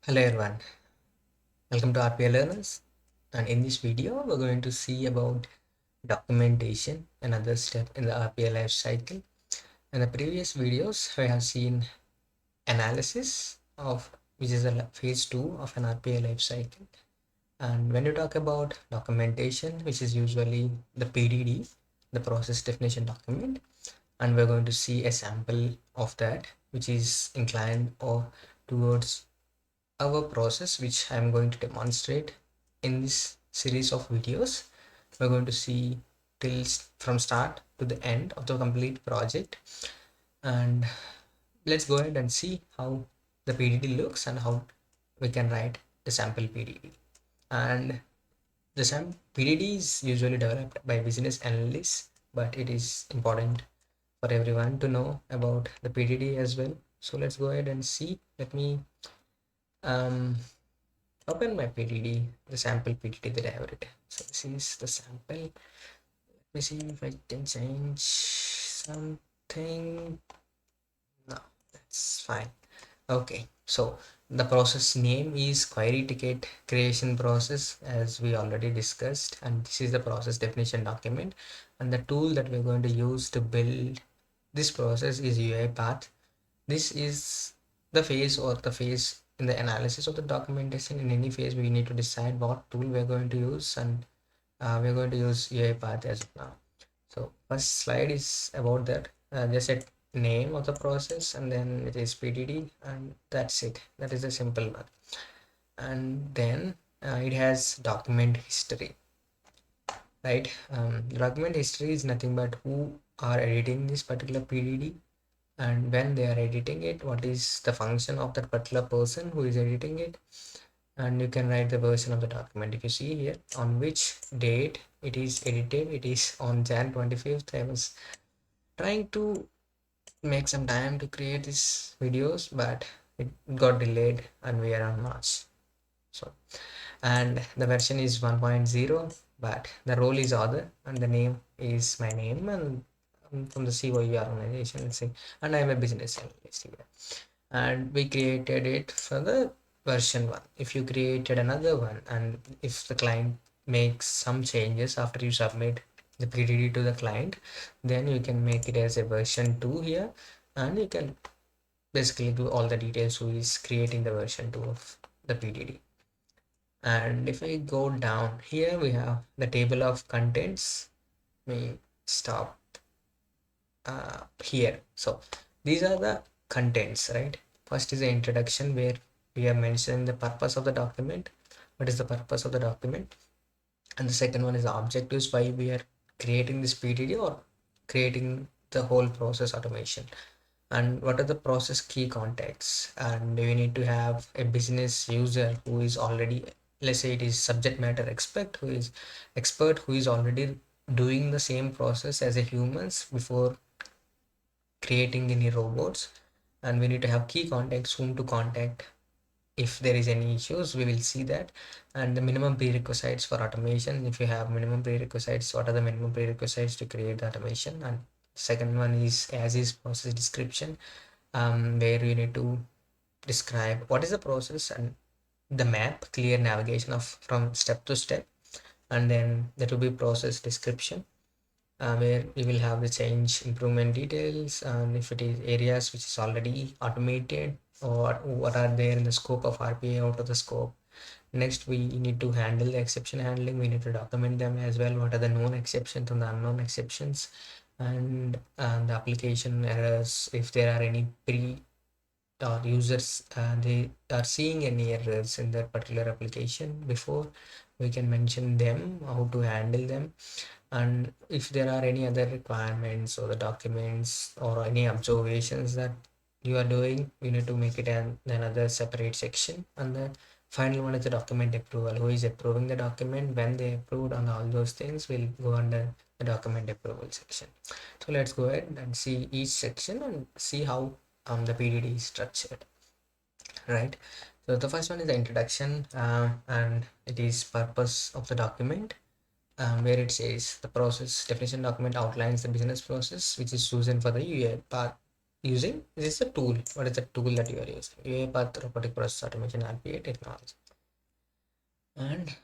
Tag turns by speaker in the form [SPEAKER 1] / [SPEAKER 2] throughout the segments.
[SPEAKER 1] Hello everyone, welcome to RPA Learners, and in this video we're going to see about documentation, another step in the RPA life cycle. In the previous videos we have seen analysis of which is a phase 2 of an RPA life cycle, and when you talk about documentation, which is usually the PDD, the process definition document, and we're going to see a sample of that which is inclined or towards our process, which I'm going to demonstrate in this series of videos. We're going to see till from start to the end of the complete project, and let's go ahead and see how the PDD looks and how we can write the sample PDD. And the sample PDD is usually developed by business analysts, but it is important for everyone to know about the PDD as well. So let's go ahead and see. Let me um, open my PDD, the sample PDD that I have written. So this is the sample. Let me see if I can change something. No, that's fine. Okay, so the process name is query ticket creation process, as we already discussed, and this is the process definition document, and the tool that we're going to use to build this process is UiPath. This is the phase or the phase in the analysis of the documentation. In any phase we need to decide what tool we're going to use, and we're going to use UiPath as of now. So first slide is about that, just a name of the process, and then it is PDD, and that's it. That is a simple one. And then it has document history, right? Document history is nothing but who are editing this particular PDD, and when they are editing it, what is the function of that particular person who is editing it. And you can write the version of the document. If you see here on which date it is edited, it is on Jan 25th. I was trying to make some time to create these videos, but it got delayed and we are on March. So, and the version is 1.0, but the role is author and the name is my name, and I'm from the COE organization, let's say, and I'm a business analyst here. And we created it for the version 1. If you created another one, and if the client makes some changes after you submit the PDD to the client, then you can make it as a version 2 here, and you can basically do all the details who is creating the version 2 of the PDD. And if I go down here, we have the table of contents. We stop here. So these are the contents, right? First is the introduction, where we have mentioned the purpose of the document. What is the purpose of the document? And the second one is the objectives, why we are creating this PDD or creating the whole process automation, and what are the process key contexts. And we need to have a business user who is already, let's say it is subject matter expert who is already doing the same process as a humans before creating any robots. And we need to have key contacts whom to contact if there is any issues. We will see that. And the minimum prerequisites for automation, if you have minimum prerequisites, what are the minimum prerequisites to create the automation. And second one is as is process description, where you need to describe what is the process and the map, clear navigation of from step to step. And then that will be process description, where you will have the change improvement details, and if it is areas which is already automated, or what are there in the scope of RPA, out of the scope. Next, we need to handle the exception handling. We need to document them as well. What are the known exceptions and the unknown exceptions, and the application errors, if there are any pre users, they are seeing any errors in that particular application before we can mention them, how to handle them. And if there are any other requirements or the documents or any observations that you are doing, you need to make it another separate section. And the final one is the document approval, who is approving the document, when they approved, and all those things will go under the document approval section. So let's go ahead and see each section and see how the PDD is structured, right? So the first one is the introduction, and it is purpose of the document, where it says the process definition document outlines the business process which is chosen for the UiPath using? This is a tool. What is the tool that you are using? UiPath Robotic Process Automation RPA technology. And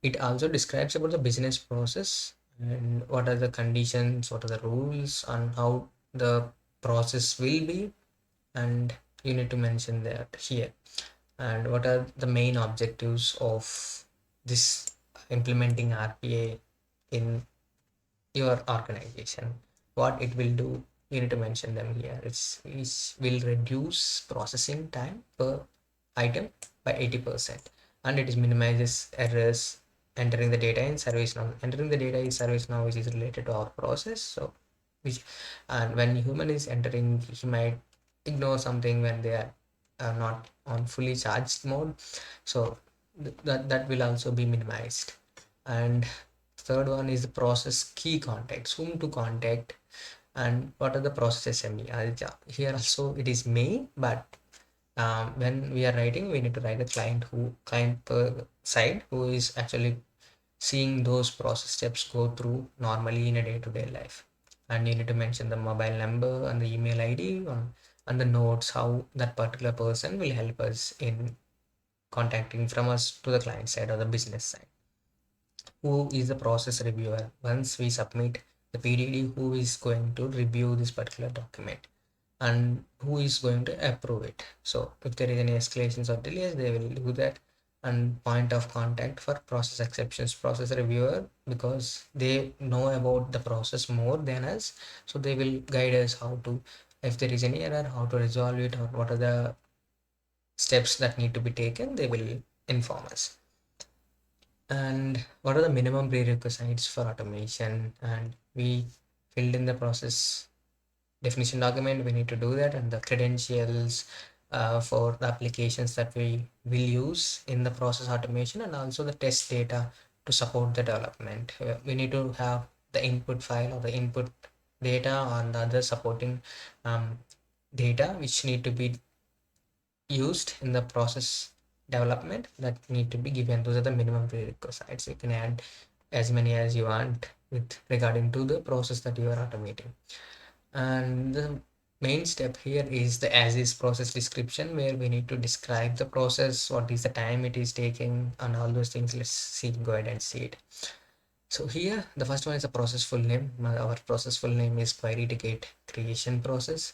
[SPEAKER 1] it also describes about the business process and what are the conditions, what are the rules, and how the process will be, and you need to mention that here. And what are the main objectives of this implementing RPA in your organization, what it will do, you need to mention them here. It will reduce processing time per item by 80%, and it is minimizes errors entering the data in service now. Entering the data in service now, which is related to our process. So which, and when human is entering, he might ignore something when they are not on fully charged mode. So that will also be minimized. And third one is the process key contacts, whom to contact, and what are the process SME. Here also it is me, but when we are writing, we need to write a client per side who is actually seeing those process steps go through normally in a day-to-day life. And you need to mention the mobile number and the email ID and the notes, how that particular person will help us in contacting from us to the client side or the business side. Who is the process reviewer? Once we submit the PDD, who is going to review this particular document and who is going to approve it? So if there is any escalations or delays, they will do that. And point of contact for process exceptions, process reviewer, because they know about the process more than us, so they will guide us how to, if there is any error, how to resolve it, or what are the steps that need to be taken, they will inform us. And what are the minimum prerequisites for automation? And we filled in the process definition document, we need to do that, and the credentials for the applications that we will use in the process automation, and also the test data to support the development. We need to have the input file or the input data on the other supporting data which need to be used in the process development that need to be given. Those are the minimum prerequisites. You can add as many as you want with regarding to the process that you are automating. And the main step here is the as is process description, where we need to describe the process, what is the time it is taking, and all those things. Let's see, go ahead and see it. So here the first one is a process full name. Our process full name is query ticket creation process,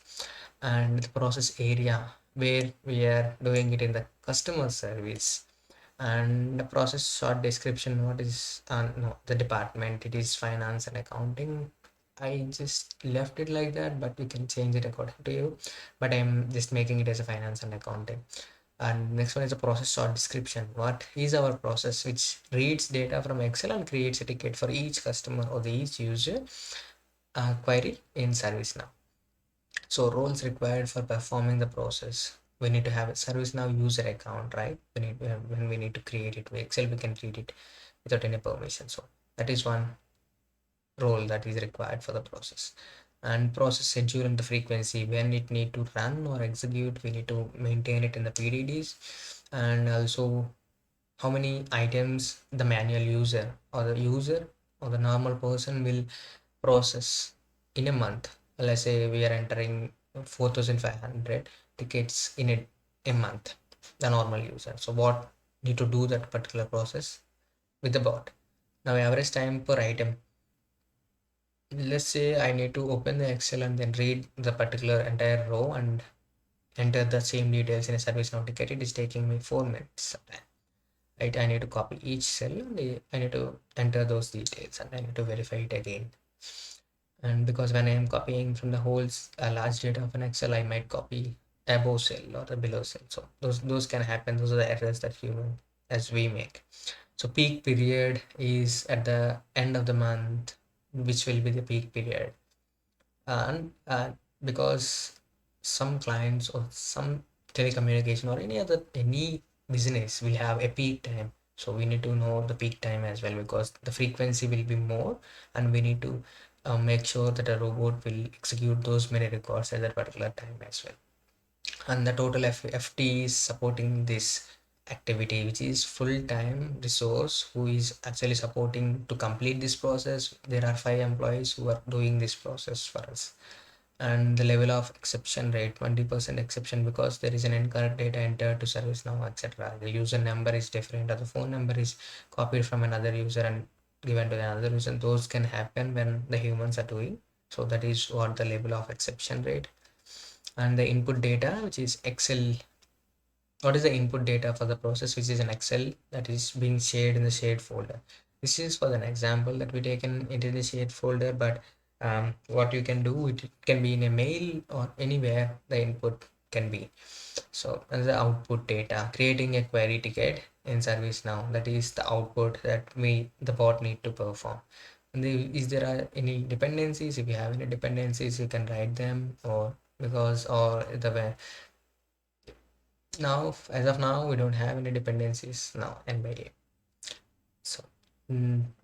[SPEAKER 1] and the process area where we are doing it in the customer service. And the process short description, what is no, the department, it is finance and accounting. I just left it like that, but you can change it according to you, but I'm just making it as a finance and accounting. And next one is a process short description. What is our process, which reads data from Excel and creates a ticket for each customer or the each user query in ServiceNow. So roles required for performing the process. We need to have a ServiceNow user account, right? When we need to create it with Excel, we can create it without any permission. So that is one role that is required for the process. And process schedule and the frequency, when it need to run or execute, we need to maintain it in the PDDs. And also how many items the manual user or the normal person will process in a month. Let's say we are entering 4,500 tickets in a month, the normal user. So what need to do that particular process with the bot. Now average time per item, let's say I need to open the Excel and then read the particular entire row and enter the same details in a ServiceNow ticket. It is taking me 4 minutes, right? I need to copy each cell and I need to enter those details and I need to verify it again. And because when I am copying from the whole large data of an Excel, I might copy above cell or the below cell. So those can happen. Those are the errors that human as we make. So peak period is at the end of the month, which will be the peak period. And because some clients or some telecommunication or any business will have a peak time, so we need to know the peak time as well, because the frequency will be more, and we need to make sure that a robot will execute those many records at that particular time as well. And the total FT is supporting this activity, which is full-time resource who is actually supporting to complete this process. There are 5 employees who are doing this process for us. And the level of exception rate, 20% exception because there is an incorrect data entered to service now, etc. The user number is different, or the phone number is copied from another user and given to another user. Those can happen when the humans are doing. So that is what the level of exception rate. And the input data, which is Excel. What is the input data for the process, which is an Excel that is being shared in the shared folder. This is for an example that we taken into the shared folder, but what you can do, it can be in a mail or anywhere the input can be. So as the output data, creating a query ticket in ServiceNow, that is the output that the bot need to perform. And is there are any dependencies? If you have any dependencies, you can write them, or because or the way. Now, as of now, we don't have any dependencies now NVIDIA. So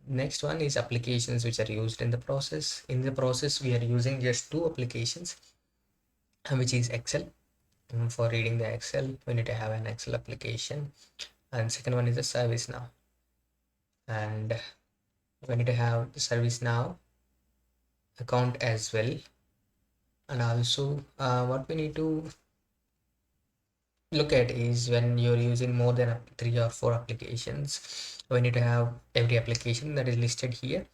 [SPEAKER 1] next one is applications which are used in the process. In the process, we are using just two applications, which is Excel. For reading the Excel, we need to have an Excel application, and second one is the ServiceNow. And we need to have the ServiceNow account as well. And also, what we need to look at is when you're using more than 3 or 4 applications, we need to have every application that is listed here,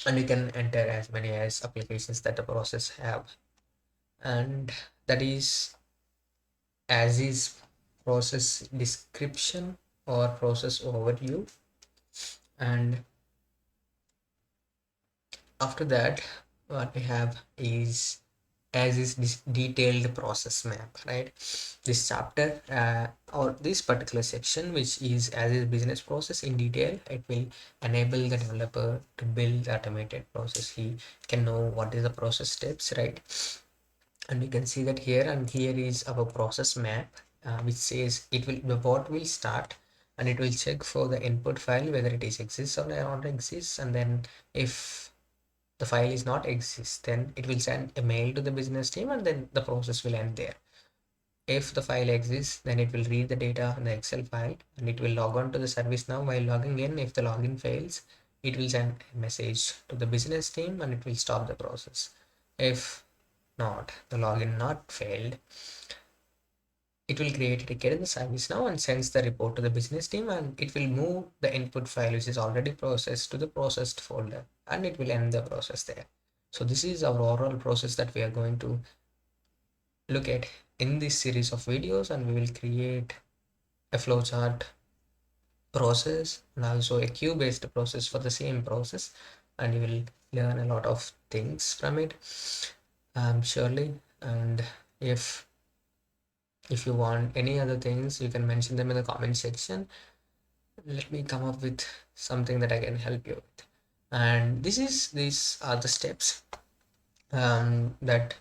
[SPEAKER 1] and you can enter as many as applications that the process have. And that is as is process description or process overview. And after that, what we have is as is this detailed process map, right? This chapter or this particular section, which is as is business process in detail, it will enable the developer to build the automated process. He can know what is the process steps, right? And you can see that here, and here is our process map, which says the bot will start and it will check for the input file whether it is exists or not exists, and then if the file is not exist, then it will send a mail to the business team, and then the process will end there. If the file exists, then it will read the data in the Excel file and it will log on to the ServiceNow. While logging in, if the login fails, it will send a message to the business team and it will stop the process. If not, the login not failed, it will create a ticket in the ServiceNow and sends the report to the business team, and it will move the input file which is already processed to the processed folder, and it will end the process there. So this is our overall process that we are going to look at in this series of videos, and we will create a flowchart process and also a queue based process for the same process, and you will learn a lot of things from it, surely. And if you want any other things, you can mention them in the comment section. Let me come up with something that I can help you with. And these are the steps that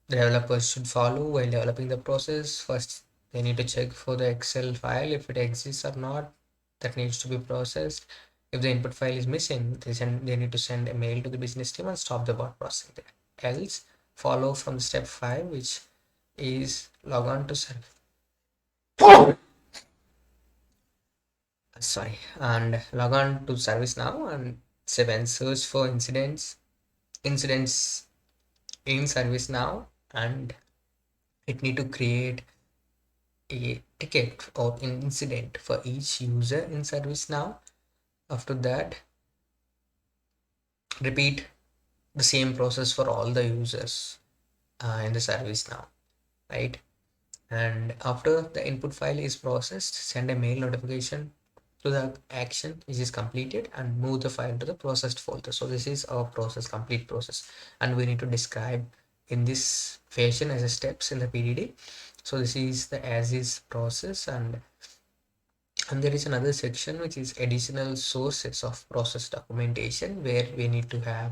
[SPEAKER 1] developers should follow while developing the process. First, they need to check for the Excel file if it exists or not. That needs to be processed. If the input file is missing, they need to send a mail to the business team and stop the bot processing there. Else, follow from step 5, which is log on to and log on to ServiceNow and search for incidents in ServiceNow, and it need to create a ticket or an incident for each user in ServiceNow. After that, repeat the same process for all the users in the ServiceNow, right? And after the input file is processed, send a mail notification to the action which is completed and move the file to the processed folder. So this is our process, complete process, and we need to describe in this fashion as a steps in the PDD. So this is the as is process, and there is another section which is additional sources of process documentation, where we need to have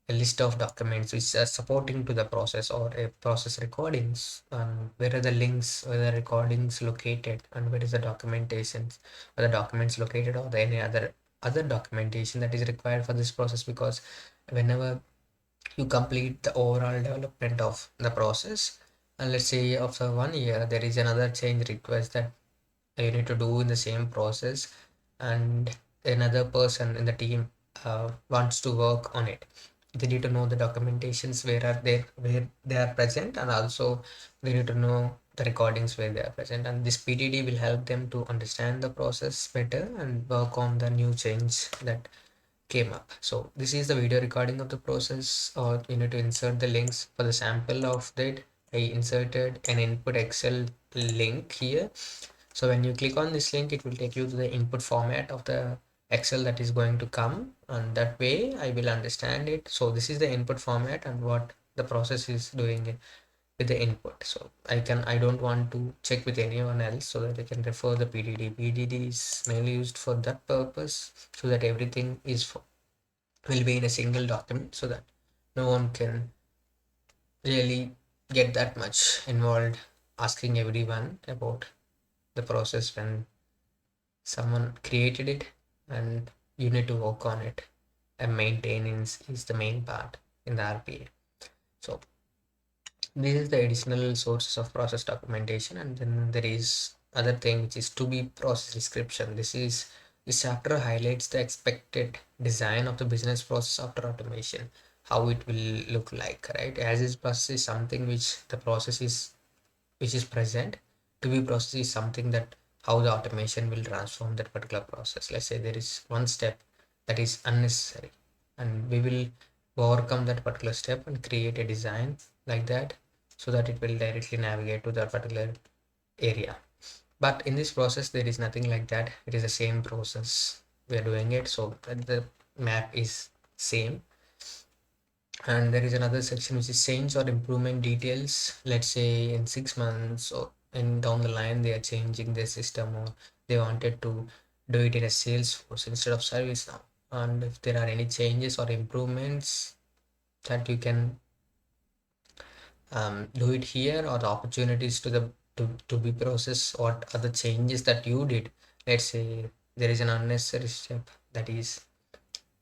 [SPEAKER 1] a list of documents which are supporting to the process or a process recordings, and where are the links, where the recordings located, and where is the documentation, where the documents located, or any other documentation that is required for this process. Because whenever you complete the overall development of the process, and let's say after 1 year there is another change request that you need to do in the same process, and another person in the team wants to work on it, they need to know the documentations where they are present, and also they need to know the recordings where they are present, and this PDD will help them to understand the process better and work on the new change that came up. So this is the video recording of the process, or you need to insert the links for the sample of that. I inserted an input Excel link here. So when you click on this link, it will take you to the input format of the Excel that is going to come, and that way I will understand it. So this is the input format and what the process is doing with the input. So I don't want to check with anyone else, so that I can refer the PDD. PDD is mainly used for that purpose, so that everything will be in a single document, so that no one can really get that much involved asking everyone about the process when someone created it, and you need to work on it, and maintenance is the main part in the RPA. So this is the additional sources of process documentation, and then there is other thing which is to be process description. This chapter highlights the expected design of the business process after automation, how it will look like, right? As is process is something which is present. To be process is something that how the automation will transform that particular process. Let's say there is one step that is unnecessary, and we will overcome that particular step and create a design like that, so that it will directly navigate to that particular area. But in this process there is nothing like that. It is the same process we are doing it, so the map is same. And there is another section which is change or improvement details. Let's say in 6 months or in down the line they are changing their system, or they wanted to do it in a Salesforce instead of ServiceNow, and if there are any changes or improvements that you can do it here, or the opportunities to be processed, what are the changes that you did. Let's say there is an unnecessary step that is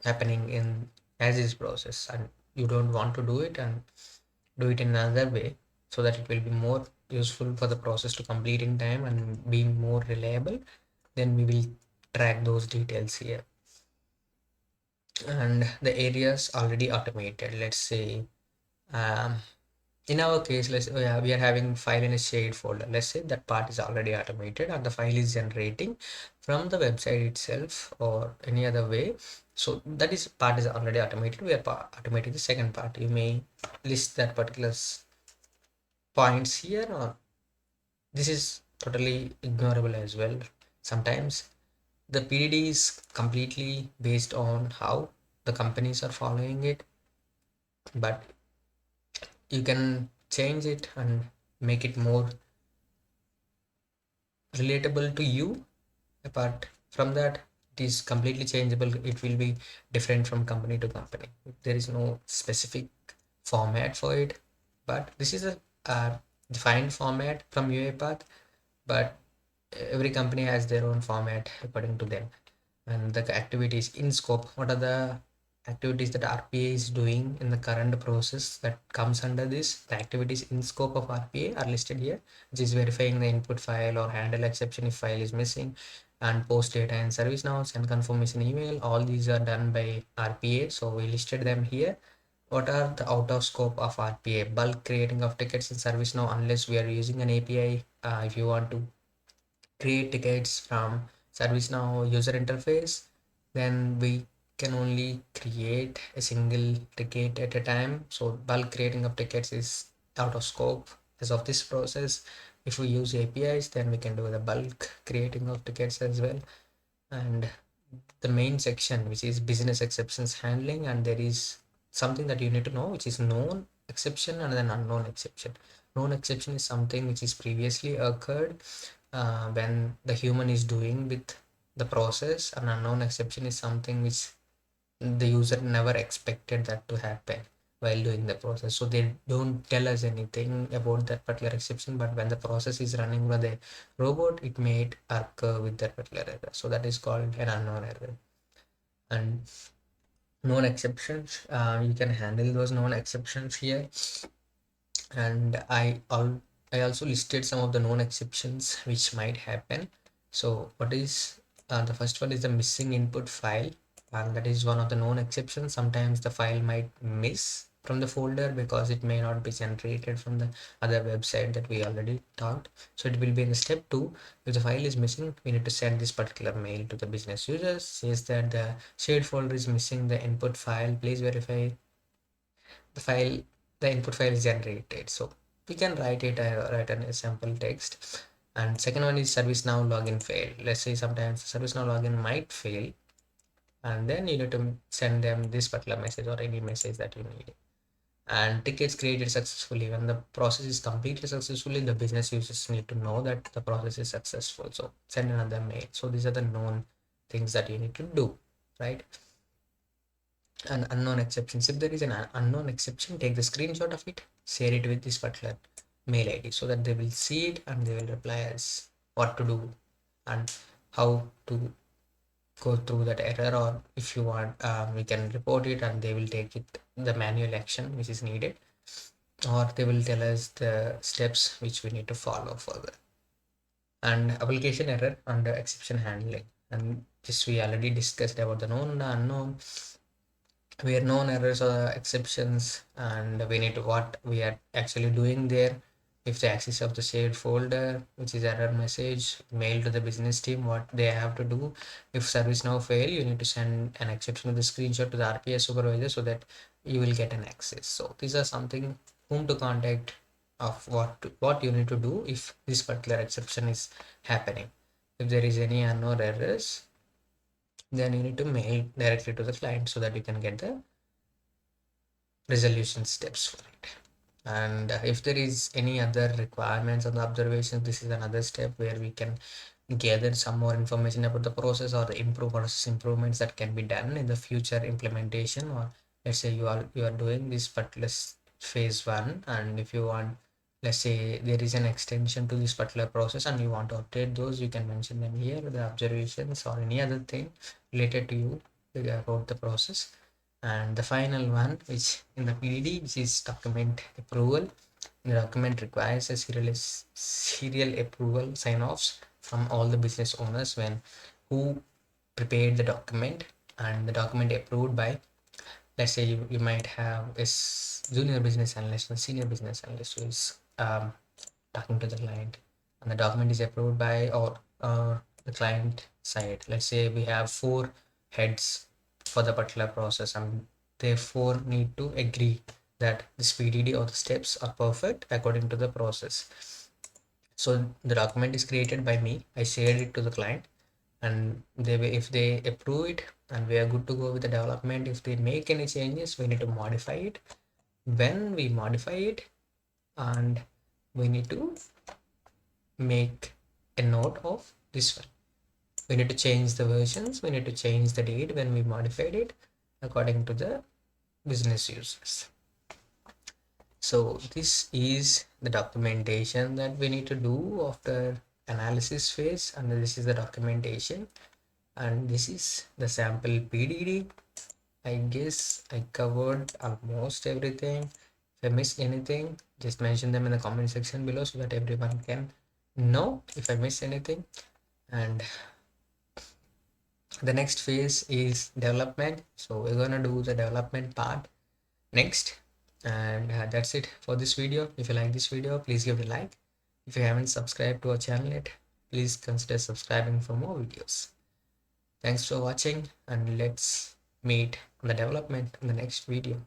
[SPEAKER 1] happening in as is process, and you don't want to do it, and do it in another way, so that it will be more useful for the process to complete in time and be more reliable. Then we will track those details here. And the areas already automated, let's say um, in our case, we are having file in a shared folder. Let's say that part is already automated, and the file is generating from the website itself or any other way. So that is part is already automated. We are automating the second part. You may list that particular points here, or this is totally ignorable as well. Sometimes the PDD is completely based on how the companies are following it, but you can change it and make it more relatable to you. Apart from that, it is completely changeable. It will be different from company to company. There is no specific format for it, but this is a defined format from UiPath, but every company has their own format according to them. And the activities in scope, what are the activities that RPA is doing in the current process that comes under this. The activities in scope of RPA are listed here, which is verifying the input file or handle exception if file is missing, and post data in ServiceNow, send confirmation email. All these are done by RPA, so we listed them here. What are the out of scope of RPA? Bulk creating of tickets in ServiceNow unless we are using an API. If you want to create tickets from ServiceNow user interface, then we can only create a single ticket at a time. So bulk creating of tickets is out of scope as of this process. If we use APIs, then we can do the bulk creating of tickets as well. And the main section, which is business exceptions handling, and there is something that you need to know, which is known exception and then unknown exception. Known exception is something which is previously occurred when the human is doing with the process. An unknown exception is something which the user never expected that to happen while doing the process, so they don't tell us anything about that particular exception, but when the process is running with the robot, it may occur with that particular error. So that is called an unknown error. And known exceptions, you can handle those known exceptions here. And I also listed some of the known exceptions which might happen. So what is the first one is the missing input file. and that is one of the known exceptions. Sometimes the file might miss from the folder because it may not be generated from the other website that we already talked. So it will be in the step 2. If the file is missing, we need to send this particular mail to the business users, says that the shared folder is missing the input file, please verify the file, the input file is generated. So we can write a sample text. And second one is ServiceNow login fail. Let's say sometimes ServiceNow login might fail, and then you need to send them this particular message or any message that you need. And tickets created successfully, when the process is completed successfully, the business users need to know that the process is successful, so send another mail. So these are the known things that you need to do, right? And unknown exceptions, if there is an unknown exception, take the screenshot of it, share it with this particular mail ID so that they will see it and they will reply us what to do and how to go through that error, or if you want, we can report it and they will take it the manual action which is needed, or they will tell us the steps which we need to follow further. And application error under exception handling, and this we already discussed about the known and the unknown, where known errors or exceptions, and we need to what we are actually doing there. If the access of the shared folder, which is error message, mail to the business team, what they have to do. If ServiceNow fail, you need to send an exception with the screenshot to the RPA supervisor so that you will get an access. So these are something whom to contact, of what you need to do if this particular exception is happening. If there is any unknown errors, then you need to mail directly to the client so that you can get the resolution steps for it. And if there is any other requirements or the observations, this is another step where we can gather some more information about the process or the process improvements that can be done in the future implementation. Or let's say you are doing this particular phase 1, and if you want, let's say there is an extension to this particular process and you want to update those, you can mention them here, the observations or any other thing related to you about the process. And the final one, which in the PDD, which is document approval. The document requires a serial approval sign-offs from all the business owners when who prepared the document, and the document approved by, let's say you might have a junior business analyst and senior business analyst who is talking to the client, and the document is approved by or the client side. Let's say we have 4 heads for the particular process, and therefore need to agree that this PDD or the steps are perfect according to the process. So the document is created by me, I shared it to the client, and if they approve it and we are good to go with the development. If they make any changes, we need to modify it. When we modify it, and we need to make a note of this one. We need to change the versions, we need to change the date when we modified it according to the business users. So this is the documentation that we need to do after analysis phase, and this is the documentation, and this is the sample PDD. I guess I covered almost everything. If I missed anything, just mention them in the comment section below so that everyone can know if I missed anything. And the next phase is development, so we're gonna do the development part next. And that's it for this video. If you like this video, please give it a like. If you haven't subscribed to our channel yet, please consider subscribing for more videos. Thanks for watching, and let's meet on the development in the next video.